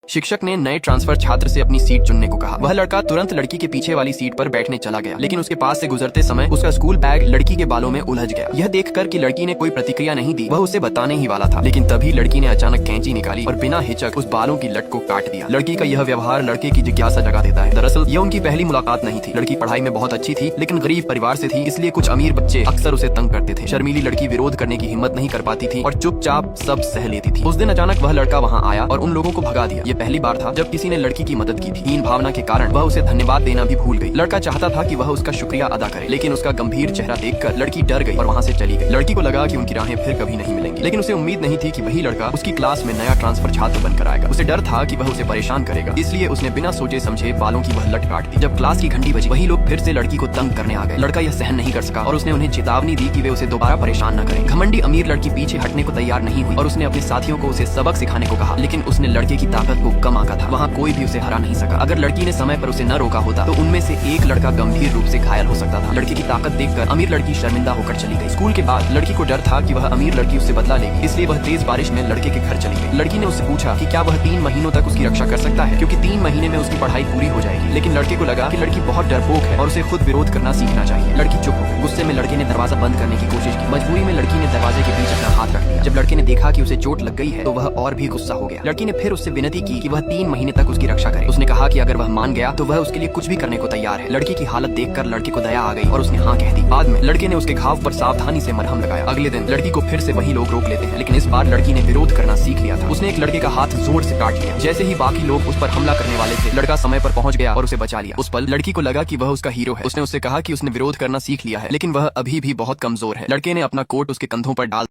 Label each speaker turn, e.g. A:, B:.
A: शिक्षक ने नए ट्रांसफर छात्र से अपनी सीट चुनने को कहा। वह लड़का तुरंत लड़की के पीछे वाली सीट पर बैठने चला गया, लेकिन उसके पास से गुजरते समय उसका स्कूल बैग लड़की के बालों में उलझ गया। यह देखकर कि लड़की ने कोई प्रतिक्रिया नहीं दी, वह उसे बताने ही वाला था, लेकिन तभी लड़की ने अचानक कैंची निकाली और बिना हिचक उस बालों की लट को काट दिया। लड़की का यह व्यवहार लड़के की जिज्ञासा जगा देता है। दरअसल यह उनकी पहली मुलाकात नहीं थी। लड़की पढ़ाई में बहुत अच्छी थी, लेकिन गरीब परिवार से थी, इसलिए कुछ अमीर बच्चे अक्सर उसे तंग करते थे। शर्मीली लड़की विरोध करने की हिम्मत नहीं कर पाती थी और चुपचाप सब सह लेती थी। उस दिन अचानक वह लड़का वहाँ आया और उन लोगों को भगा दिया। ये पहली बार था जब किसी ने लड़की की मदद की थी। हीन भावना के कारण वह उसे धन्यवाद देना भी भूल गई। लड़का चाहता था कि वह उसका शुक्रिया अदा करे, लेकिन उसका गंभीर चेहरा देखकर लड़की डर गई और वहाँ से चली गई। लड़की को लगा कि उनकी राहें फिर कभी नहीं मिलेंगी, लेकिन उसे उम्मीद नहीं थी कि वही लड़का उसकी क्लास में नया ट्रांसफर छात्र बनकर आएगा। उसे डर था कि वह उसे परेशान करेगा, इसलिए उसने बिना सोचे समझे बालों की वह लट काट दी। जब क्लास की घंटी बजी, वही लोग फिर से लड़की को तंग करने आ गए। लड़का यह सहन नहीं कर सका और उसने उन्हें चेतावनी दी कि वे उसे दोबारा परेशान न करें। घमंडी अमीर लड़की पीछे हटने को तैयार नहीं हुई और उसने अपने साथियों को उसे सबक सिखाने को कहा, लेकिन उसने लड़के की ताकत को कम आंका था। वहाँ कोई भी उसे हरा नहीं सका। अगर लड़की ने समय पर उसे न रोका होता तो उनमें से एक लड़का गंभीर रूप से घायल हो सकता था। लड़के की ताकत देखकर अमीर लड़की शर्मिंदा होकर चली गई। स्कूल के बाद लड़की को डर था कि वह अमीर लड़की उससे बदला लेगी, इसलिए वह तेज बारिश में लड़के के घर चली गई। लड़की ने उससे पूछा कि क्या वह 3 महीनों तक उसकी रक्षा कर सकता है, क्योंकि 3 महीने में उसकी पढ़ाई पूरी हो जाएगी। लेकिन लड़के को लगा कि लड़की बहुत डरपोक है और उसे खुद विरोध करना सीखना चाहिए। लड़की चुप हो गई। गुस्से में लड़के ने दरवाजा बंद करने की कोशिश की। मजबूरी में लड़की ने दरवाजे के बीच अपना हाथ रख दिया। जब लड़के ने देखा कि उसे चोट लग गई है तो वह और भी गुस्सा हो गया। लड़की ने फिर उससे विनती की कि वह 3 महीने तक उसकी रक्षा करे। उसने कहा कि अगर वह मान गया तो वह उसके लिए कुछ भी करने को तैयार है। लड़की की हालत देखकर लड़के को दया आ गई और उसने हाँ कह दी। बाद में लड़के ने उसके घाव पर सावधानी से मरहम लगाया। अगले दिन लड़की को फिर से वही लोग रोक लेते हैं, लेकिन इस बार लड़की ने विरोध करना सीख लिया था। उसने एक लड़के का हाथ जोर से काट लिया। जैसे ही बाकी लोग उस पर हमला करने वाले थे, लड़का समय पर पहुंच गया और उसे बचा लिया। उस पल लड़की को लगा कि वह उसका हीरो है। उसने उससे कहा कि उसने विरोध करना सीख लिया है, लेकिन वह अभी भी बहुत कमजोर है। लड़के ने अपना कोट उसके कंधों पर डाल